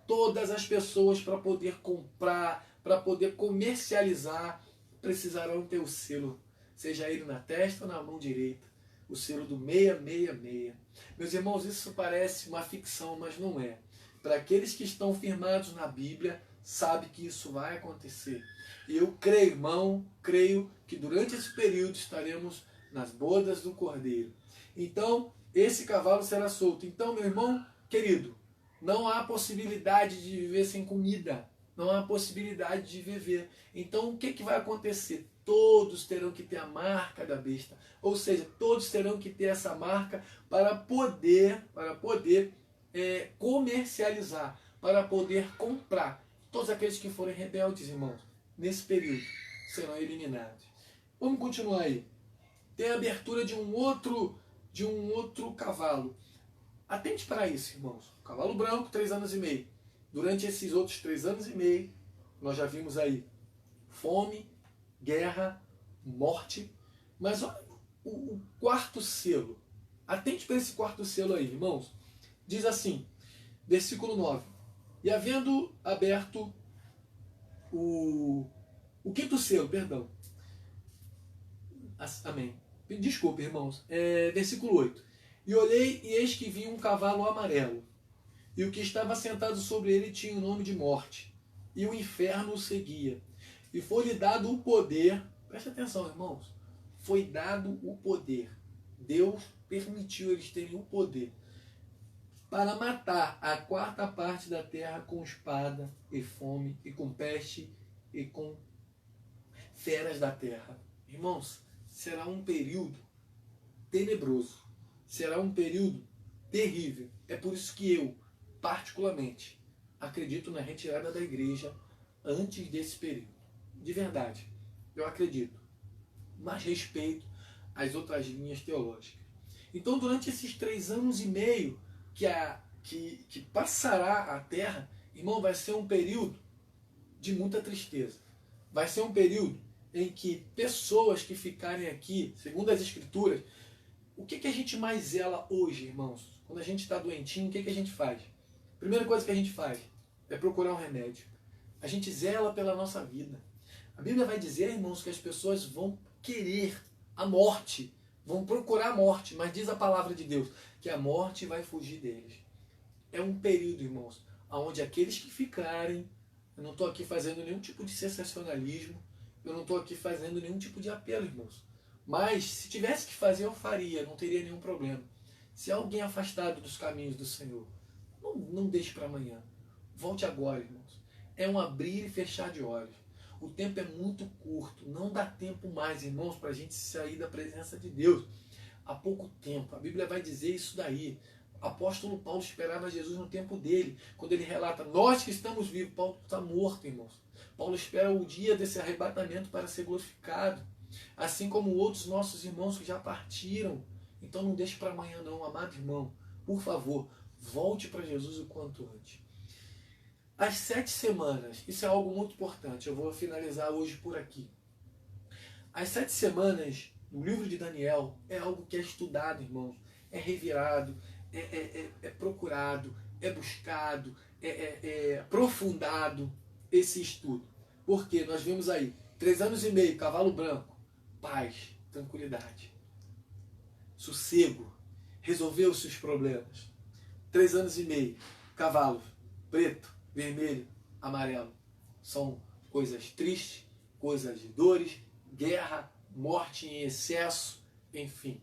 Todas as pessoas, para poder comprar, para poder comercializar, precisarão ter o selo, seja ele na testa ou na mão direita, o selo do 666. Meus irmãos, isso parece uma ficção, mas não é. Para aqueles que estão firmados na Bíblia, sabe que isso vai acontecer. E eu creio, irmão, creio que durante esse período estaremos nas bodas do Cordeiro. Então, esse cavalo será solto. Então, meu irmão querido, não há possibilidade de viver sem comida. Não há possibilidade de viver. Então, o que vai acontecer? Todos terão que ter a marca da besta. Ou seja, todos terão que ter essa marca para poder comercializar, para poder comprar. Todos aqueles que forem rebeldes, irmãos, nesse período, serão eliminados. Vamos continuar aí. Tem a abertura de um outro cavalo. Atente para isso, irmãos. Cavalo branco, 3 anos e meio. Durante esses outros 3 anos e meio, nós já vimos aí fome, guerra, morte. Mas olha o quarto selo. Atente para esse quarto selo aí, irmãos. Diz assim, versículo 9. E havendo aberto o quinto selo, perdão. Amém. Desculpa, irmãos. Versículo 8. E olhei, e eis que vi um cavalo amarelo. E o que estava sentado sobre ele tinha o nome de morte. E o inferno o seguia. E foi-lhe dado o poder. Preste atenção, irmãos. Foi dado o poder. Deus permitiu eles terem o poder para matar a quarta parte da terra com espada e fome, e com peste, e com feras da terra. Irmãos, será um período tenebroso. Será um período terrível. É por isso que eu, particularmente, acredito na retirada da igreja antes desse período. De verdade, eu acredito. Mas respeito as outras linhas teológicas. Então, durante esses 3 anos e meio que passará a terra, irmão, vai ser um período de muita tristeza. Vai ser um período em que pessoas que ficarem aqui, segundo as Escrituras, o que a gente mais zela hoje, irmãos? Quando a gente está doentinho, o que a gente faz? Primeira coisa que a gente faz é procurar um remédio. A gente zela pela nossa vida. A Bíblia vai dizer, irmãos, que as pessoas vão querer a morte, vão procurar a morte, mas diz a palavra de Deus que a morte vai fugir deles. É um período, irmãos, onde aqueles que ficarem, eu não estou aqui fazendo nenhum tipo de sensacionalismo, eu não estou aqui fazendo nenhum tipo de apelo, irmãos. Mas, se tivesse que fazer, eu faria, não teria nenhum problema. Se há alguém afastado dos caminhos do Senhor, não deixe para amanhã. Volte agora, irmãos. É um abrir e fechar de olhos. O tempo é muito curto, não dá tempo mais, irmãos, para a gente sair da presença de Deus. Há pouco tempo, a Bíblia vai dizer isso daí. O apóstolo Paulo esperava Jesus no tempo dele, quando ele relata, nós que estamos vivos, Paulo está morto, irmãos. Paulo espera o dia desse arrebatamento para ser glorificado, assim como outros nossos irmãos que já partiram. Então não deixe para amanhã não, amado irmão. Por favor, volte para Jesus o quanto antes. As 7 semanas, isso é algo muito importante, eu vou finalizar hoje por aqui. As 7 semanas no livro de Daniel é algo que é estudado, irmãos, é revirado, é procurado, é buscado, é aprofundado esse estudo. Porque nós vimos aí, 3 anos e meio, cavalo branco, paz, tranquilidade, sossego, resolveu os seus problemas. 3 anos e meio, cavalo preto, vermelho, amarelo. São coisas tristes, coisas de dores, guerra, morte em excesso, enfim.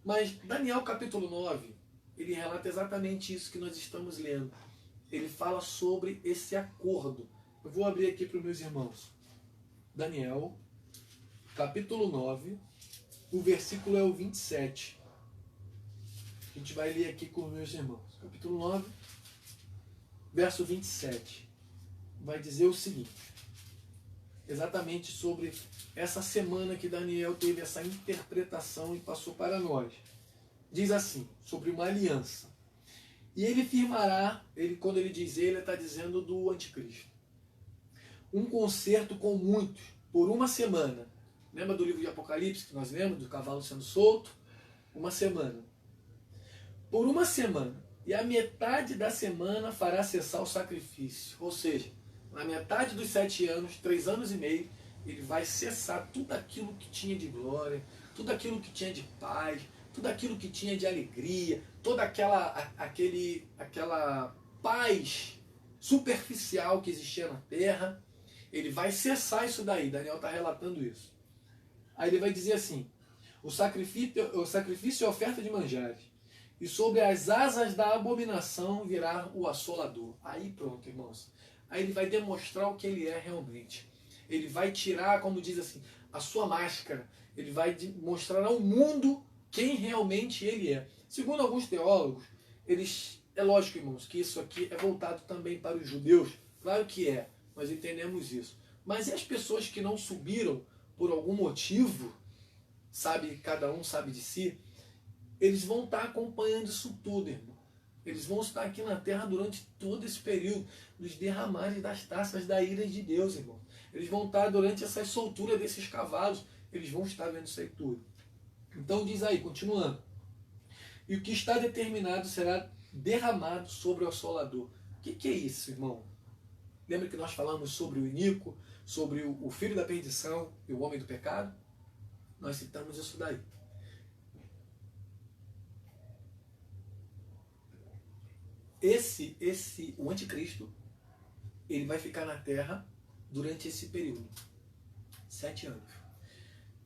Mas Daniel capítulo 9, ele relata exatamente isso que nós estamos lendo. Ele fala sobre esse acordo. Eu vou abrir aqui para os meus irmãos. Daniel, capítulo 9, o versículo é o 27. A gente vai ler aqui com os meus irmãos. Capítulo 9, verso 27. Vai dizer o seguinte, exatamente sobre essa semana que Daniel teve essa interpretação e passou para nós. Diz assim, sobre uma aliança. E ele firmará, quando ele diz ele está dizendo do anticristo, um concerto com muitos, por uma semana. Lembra do livro de Apocalipse, que nós lemos, do cavalo sendo solto? Uma semana. Por uma semana. E a metade da semana fará cessar o sacrifício. Ou seja, na metade dos 7 anos, 3 anos e meio, ele vai cessar tudo aquilo que tinha de glória, tudo aquilo que tinha de paz, tudo aquilo que tinha de alegria, toda aquela paz superficial que existia na terra. Ele vai cessar isso daí. Daniel está relatando isso. Aí ele vai dizer assim, o sacrifício é oferta de manjares, e sobre as asas da abominação virá o assolador. Aí pronto, irmãos. Aí ele vai demonstrar o que ele é realmente. Ele vai tirar, como diz assim, a sua máscara. Ele vai mostrar ao mundo quem realmente ele é. Segundo alguns teólogos, é lógico, irmãos, que isso aqui é voltado também para os judeus. Claro que é, nós entendemos isso. Mas e as pessoas que não subiram por algum motivo, sabe, cada um sabe de si, eles vão estar acompanhando isso tudo, irmão. Eles vão estar aqui na terra durante todo esse período dos derramares das taças da ira de Deus, irmão. Eles vão estar durante essa soltura desses cavalos, eles vão estar vendo isso aí tudo. Então diz aí, continuando. E o que está determinado será derramado sobre o assolador. O que é isso, irmão? Lembra que nós falamos sobre o iníquo, sobre o filho da perdição e o homem do pecado? Nós citamos isso daí. O anticristo, ele vai ficar na terra durante esse período. 7 anos.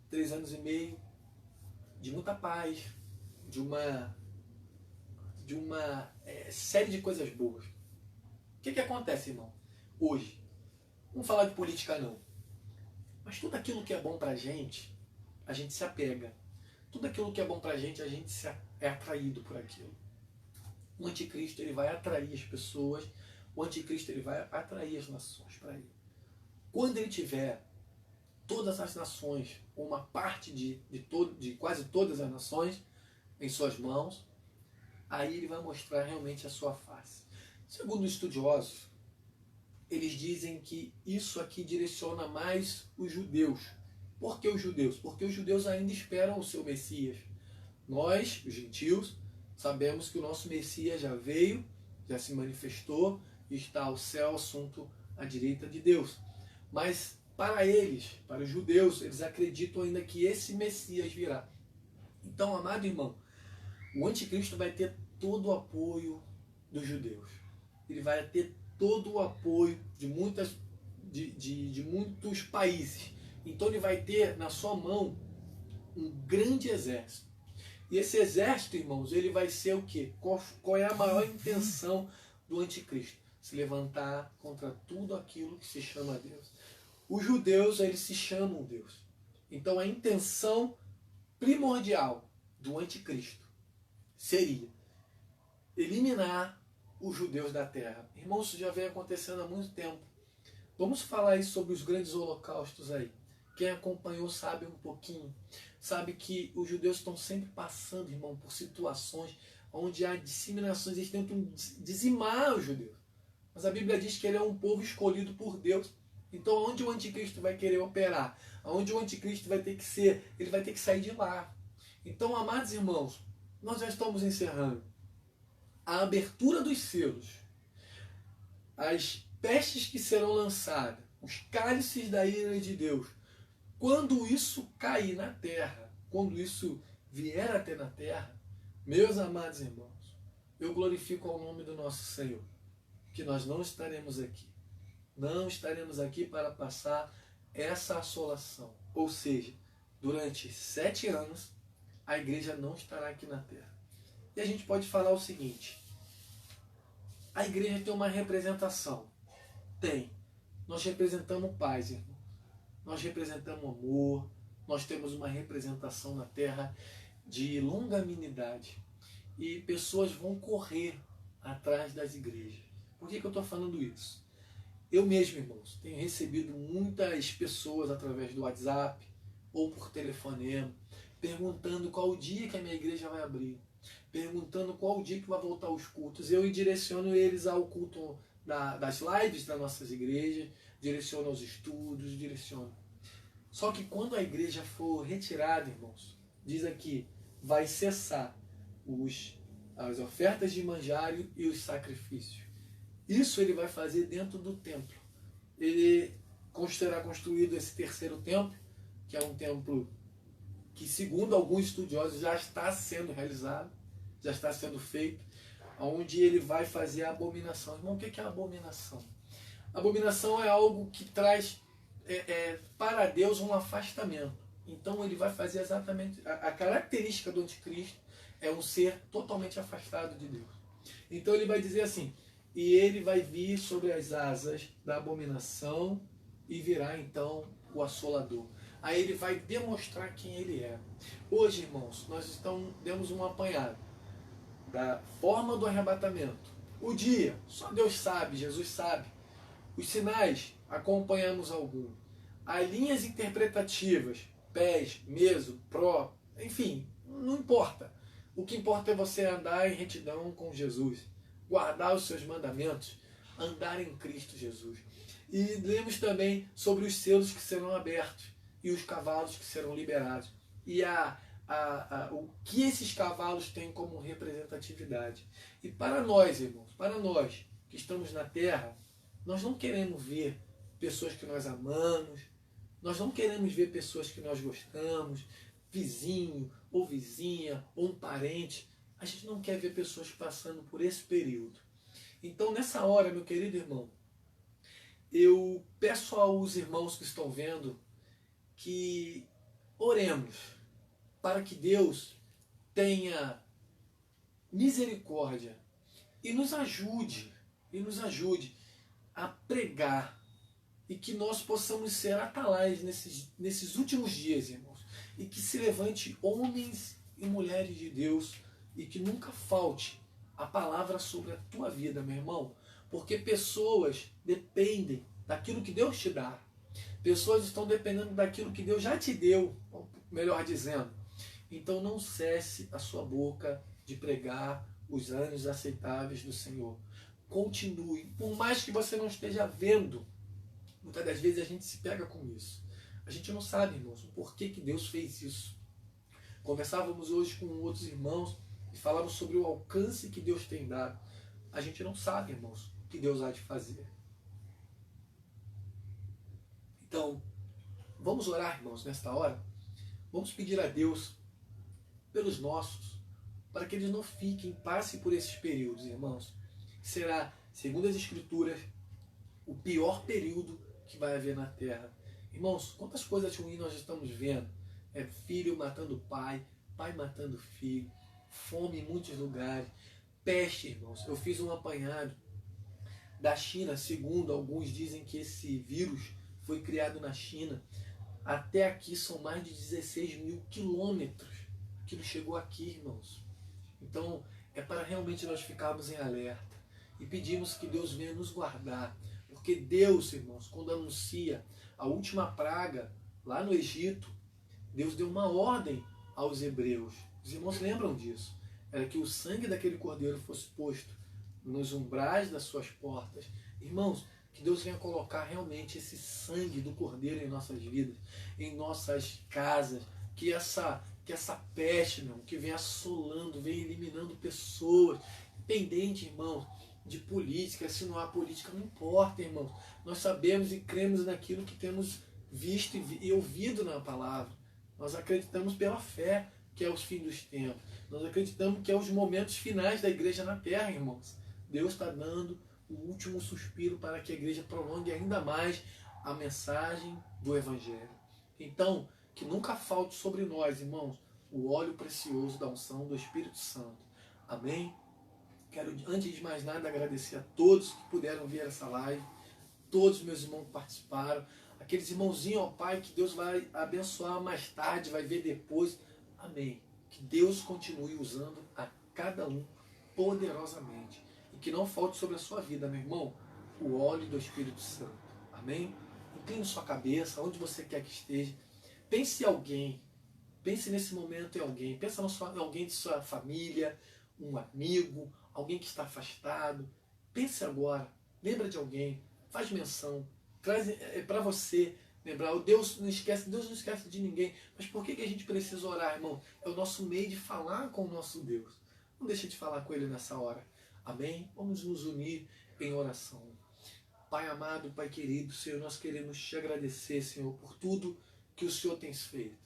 3 anos e meio de muita paz, de uma série de coisas boas. O que acontece, irmão? Hoje, não vamos falar de política não, mas tudo aquilo que é bom pra gente, a gente se apega. Tudo aquilo que é bom pra gente, a gente é atraído por aquilo. O anticristo, ele vai atrair as pessoas, o anticristo, ele vai atrair as nações para ele. Quando ele tiver todas as nações, ou uma parte de quase todas as nações em suas mãos, aí ele vai mostrar realmente a sua face. Segundo os estudiosos, eles dizem que isso aqui direciona mais os judeus. Por que os judeus? Porque os judeus ainda esperam o seu Messias. Nós, os gentios, sabemos que o nosso Messias já veio, já se manifestou e está ao céu, assunto à direita de Deus. Mas para eles, para os judeus, eles acreditam ainda que esse Messias virá. Então, amado irmão, o anticristo vai ter todo o apoio dos judeus. Ele vai ter todo o apoio de muitos países. Então ele vai ter na sua mão um grande exército. E esse exército, irmãos, ele vai ser o quê? Qual é a maior intenção do anticristo? Se levantar contra tudo aquilo que se chama Deus. Os judeus, eles se chamam Deus. Então a intenção primordial do anticristo seria eliminar os judeus da terra. Irmãos, isso já vem acontecendo há muito tempo. Vamos falar aí sobre os grandes holocaustos aí. Quem acompanhou sabe um pouquinho. Sabe que os judeus estão sempre passando, irmão, por situações onde há disseminações, eles tentam dizimar os judeus. Mas a Bíblia diz que ele é um povo escolhido por Deus. Então, onde o anticristo vai querer operar? Onde o anticristo vai ter que ser? Ele vai ter que sair de lá. Então, amados irmãos, nós já estamos encerrando. A abertura dos selos, as pestes que serão lançadas, os cálices da ira de Deus, quando isso cair na terra, quando isso vier até na terra, meus amados irmãos, eu glorifico ao nome do nosso Senhor, que nós não estaremos aqui. Não estaremos aqui para passar essa assolação. Ou seja, durante 7 anos, a igreja não estará aqui na terra. E a gente pode falar o seguinte: a igreja tem uma representação. Tem. Nós representamos paz, irmão. Nós representamos amor. Nós temos uma representação na terra de longanimidade. E pessoas vão correr atrás das igrejas. Por que eu estou falando isso? Eu mesmo, irmãos, tenho recebido muitas pessoas através do WhatsApp ou por telefonema, perguntando qual o dia que a minha igreja vai abrir, perguntando qual o dia que vai voltar os cultos. Eu direciono eles ao culto das lives das nossas igrejas, direciono aos estudos, direciono. Só que quando a igreja for retirada, irmãos, diz aqui, vai cessar as ofertas de manjário e os sacrifícios. Isso ele vai fazer dentro do templo. Ele será construído esse terceiro templo, que é um templo que, segundo alguns estudiosos, já está sendo realizado, já está sendo feito, onde ele vai fazer a abominação. Irmão, o que é a abominação? A abominação é algo que traz para Deus um afastamento. Então ele vai fazer exatamente... A característica do anticristo é um ser totalmente afastado de Deus. Então ele vai dizer assim: e ele vai vir sobre as asas da abominação e virá então o assolador. Aí ele vai demonstrar quem ele é. Hoje, irmãos, nós demos um apanhado da forma do arrebatamento. O dia, só Deus sabe, Jesus sabe. Os sinais, acompanhamos algum. Há linhas interpretativas, pés, meso, pró, enfim, não importa. O que importa é você andar em retidão com Jesus, guardar os seus mandamentos, andar em Cristo Jesus. E lemos também sobre os selos que serão abertos e os cavalos que serão liberados. E o que esses cavalos têm como representatividade. E para nós, irmãos, para nós que estamos na terra, nós não queremos ver pessoas que nós amamos, nós não queremos ver pessoas que nós gostamos, vizinho ou vizinha ou um parente. A gente não quer ver pessoas passando por esse período. Então, nessa hora, meu querido irmão, eu peço aos irmãos que estão vendo que oremos para que Deus tenha misericórdia e nos ajude a pregar, e que nós possamos ser atalais nesses últimos dias, irmãos, e que se levante homens e mulheres de Deus e que nunca falte a palavra sobre a tua vida, meu irmão, porque pessoas dependem daquilo que Deus te dá. Pessoas estão dependendo daquilo que Deus já te deu, melhor dizendo. Então não cesse a sua boca de pregar os anos aceitáveis do Senhor. Continue, por mais que você não esteja vendo. Muitas das vezes a gente se pega com isso. A gente não sabe, irmãos, o porquê que Deus fez isso. Conversávamos hoje com outros irmãos e falávamos sobre o alcance que Deus tem dado. A gente não sabe, irmãos, o que Deus há de fazer. Então, vamos orar, irmãos, nesta hora. Vamos pedir a Deus pelos nossos, para que eles não passem por esses períodos, irmãos. Será, segundo as Escrituras, o pior período que vai haver na terra. Irmãos, quantas coisas ruins nós estamos vendo? É filho matando pai, pai matando filho, fome em muitos lugares, peste, irmãos. Eu fiz um apanhado da China, segundo alguns dizem que esse vírus foi criado na China. Até aqui são mais de 16 mil quilômetros. Aquilo chegou aqui, irmãos. Então, é para realmente nós ficarmos em alerta e pedimos que Deus venha nos guardar. Porque Deus, irmãos, quando anuncia a última praga lá no Egito, Deus deu uma ordem aos hebreus. Os irmãos lembram disso. Era que o sangue daquele cordeiro fosse posto nos umbrais das suas portas. Irmãos, que Deus venha colocar realmente esse sangue do cordeiro em nossas vidas, em nossas casas. Que essa peste, meu, que vem assolando, vem eliminando pessoas. Independente, irmãos, de política, se não há política, não importa, irmãos. Nós sabemos e cremos naquilo que temos visto e ouvido na palavra. Nós acreditamos pela fé que é os fins dos tempos. Nós acreditamos que é os momentos finais da igreja na terra, irmãos. Deus está dando o último suspiro para que a igreja prolongue ainda mais a mensagem do Evangelho. Então, que nunca falte sobre nós, irmãos, o óleo precioso da unção do Espírito Santo. Amém? Quero, antes de mais nada, agradecer a todos que puderam ver essa live, todos os meus irmãos que participaram, aqueles irmãozinhos, ó Pai, que Deus vai abençoar mais tarde, vai ver depois. Amém. Que Deus continue usando a cada um poderosamente. E que não falte sobre a sua vida, meu irmão, o óleo do Espírito Santo. Amém? Incline sua cabeça, onde você quer que esteja. Pense em alguém. Pense nesse momento em alguém. Pensa em alguém de sua família, um amigo, alguém que está afastado. Pense agora. Lembra de alguém. Faz menção. Traz para você lembrar. Deus não esquece de ninguém. Mas por que a gente precisa orar, irmão? É o nosso meio de falar com o nosso Deus. Não deixe de falar com Ele nessa hora. Amém? Vamos nos unir em oração. Pai amado, Pai querido, Senhor, nós queremos te agradecer, Senhor, por tudo que o Senhor tem feito.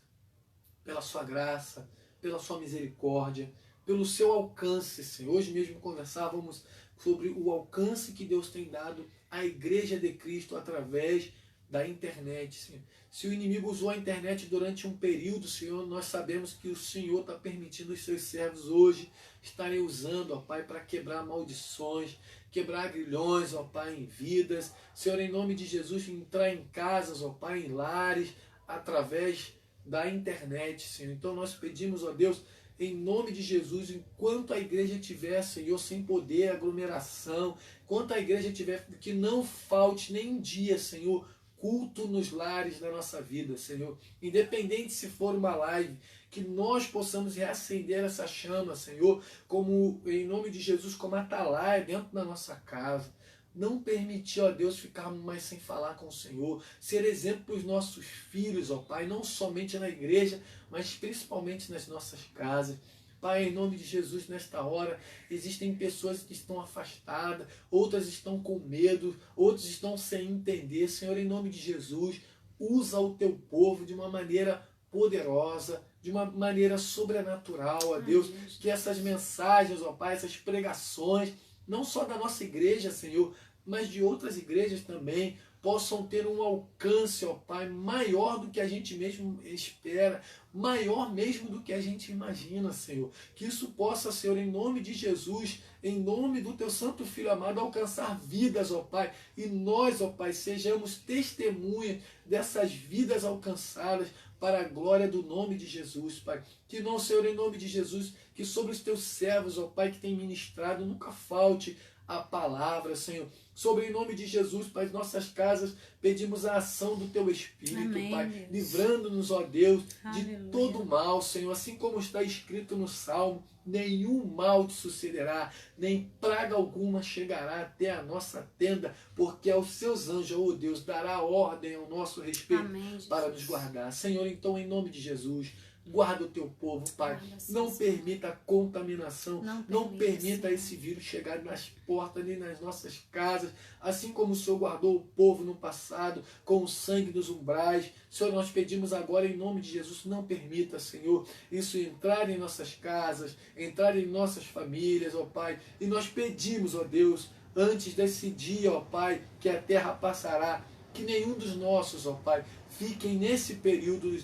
Pela sua graça, pela sua misericórdia, pelo seu alcance, Senhor. Hoje mesmo conversávamos sobre o alcance que Deus tem dado à Igreja de Cristo através da internet, Senhor. Se o inimigo usou a internet durante um período, Senhor, nós sabemos que o Senhor está permitindo os seus servos hoje estarem usando, ó Pai, para quebrar maldições, quebrar grilhões, ó Pai, em vidas. Senhor, em nome de Jesus, entrar em casas, ó Pai, em lares, através da internet, Senhor. Então nós pedimos, ó Deus, em nome de Jesus, enquanto a igreja estiver, Senhor, sem poder, aglomeração, enquanto a igreja tiver, que não falte nem um dia, Senhor, culto nos lares da nossa vida, Senhor. Independente se for uma live, que nós possamos reacender essa chama, Senhor, como em nome de Jesus, como atalaia dentro da nossa casa. Não permitir, ó Deus, ficarmos mais sem falar com o Senhor, ser exemplo para os nossos filhos, ó Pai, não somente na igreja, mas principalmente nas nossas casas. Pai, em nome de Jesus, nesta hora, existem pessoas que estão afastadas, outras estão com medo, outros estão sem entender. Senhor, em nome de Jesus, usa o teu povo de uma maneira poderosa, de uma maneira sobrenatural, ó Deus, que essas mensagens, ó Pai, essas pregações, não só da nossa igreja, Senhor, mas de outras igrejas também, possam ter um alcance, ó Pai, maior do que a gente mesmo espera, maior mesmo do que a gente imagina, Senhor. Que isso possa, Senhor, em nome de Jesus, em nome do Teu Santo Filho amado, alcançar vidas, ó Pai. E nós, ó Pai, sejamos testemunhas dessas vidas alcançadas para a glória do nome de Jesus, Pai. Que não, Senhor, em nome de Jesus, que sobre os Teus servos, ó Pai, que tem ministrado, nunca falte a palavra, Senhor. Sobre em nome de Jesus, Pai, nossas casas, pedimos a ação do Teu Espírito, amém, Pai, livrando-nos, ó Deus, aleluia, de todo mal, Senhor, assim como está escrito no Salmo, nenhum mal te sucederá, nem praga alguma chegará até a nossa tenda, porque aos seus anjos, ó Deus, dará ordem ao nosso respeito, amém, para nos guardar. Senhor, então, em nome de Jesus, guarda o teu povo, Pai. Não permita a contaminação. Não permita esse vírus chegar nas portas nem nas nossas casas. Assim como o Senhor guardou o povo no passado, com o sangue dos umbrais. Senhor, nós pedimos agora em nome de Jesus, não permita, Senhor, isso entrar em nossas casas, entrar em nossas famílias, ó Pai. E nós pedimos, ó Deus, antes desse dia, ó Pai, que a terra passará, que nenhum dos nossos, ó Pai, fiquem nesse período dos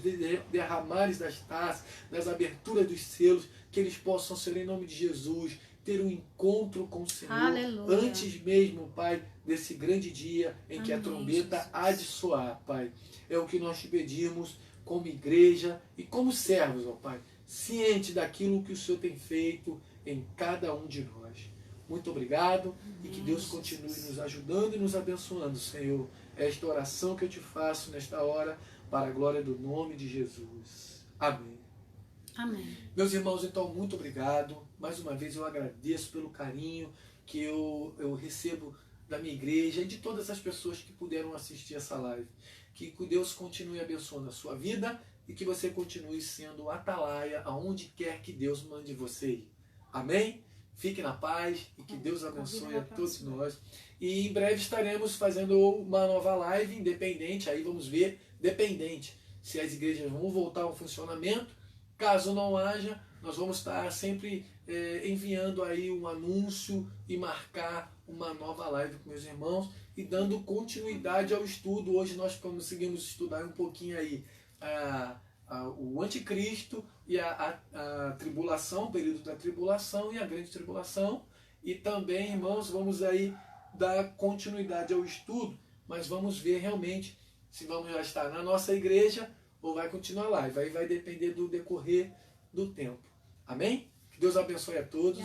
derramares das taças, das aberturas dos selos, que eles possam ser, em nome de Jesus, ter um encontro com o Senhor, aleluia, antes mesmo, Pai, desse grande dia em que a trombeta há de soar, Pai. É o que nós te pedimos como igreja e como servos, ó Pai, ciente daquilo que o Senhor tem feito em cada um de nós. Muito obrigado e que Deus continue nos ajudando e nos abençoando, Senhor. Esta oração que eu te faço nesta hora, para a glória do nome de Jesus. Amém. Amém. Meus irmãos, então, muito obrigado. Mais uma vez eu agradeço pelo carinho que eu recebo da minha igreja e de todas as pessoas que puderam assistir essa live. Que Deus continue abençoando a sua vida e que você continue sendo atalaia aonde quer que Deus mande você ir. Amém? Fique na paz e que Deus abençoe a todos nós. E em breve estaremos fazendo uma nova live independente, aí vamos ver, dependente, se as igrejas vão voltar ao funcionamento. Caso não haja, nós vamos estar sempre enviando aí um anúncio e marcar uma nova live com meus irmãos e dando continuidade ao estudo. Hoje nós conseguimos estudar um pouquinho aí o anticristo e a tribulação, o período da tribulação e a grande tribulação. E também, irmãos, vamos aí dar continuidade ao estudo, mas vamos ver realmente se vamos já estar na nossa igreja ou vai continuar lá. Aí vai depender do decorrer do tempo. Amém? Que Deus abençoe a todos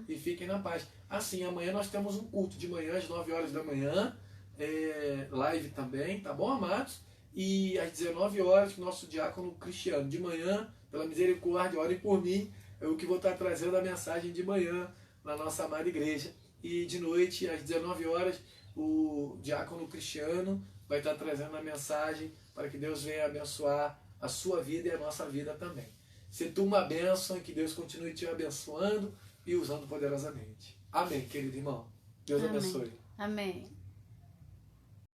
e fiquem na paz. Assim, amanhã nós temos um culto de manhã às 9 horas da manhã, live também, tá bom, amados? E às 19 horas, nosso diácono Cristiano, de manhã, pela misericórdia, orem por mim, eu que vou estar trazendo a mensagem de manhã na nossa amada igreja. E de noite, às 19 horas, o diácono Cristiano vai estar trazendo a mensagem para que Deus venha abençoar a sua vida e a nossa vida também. Se tu uma bênção e que Deus continue te abençoando e usando poderosamente. Amém, querido irmão. Deus abençoe. Amém.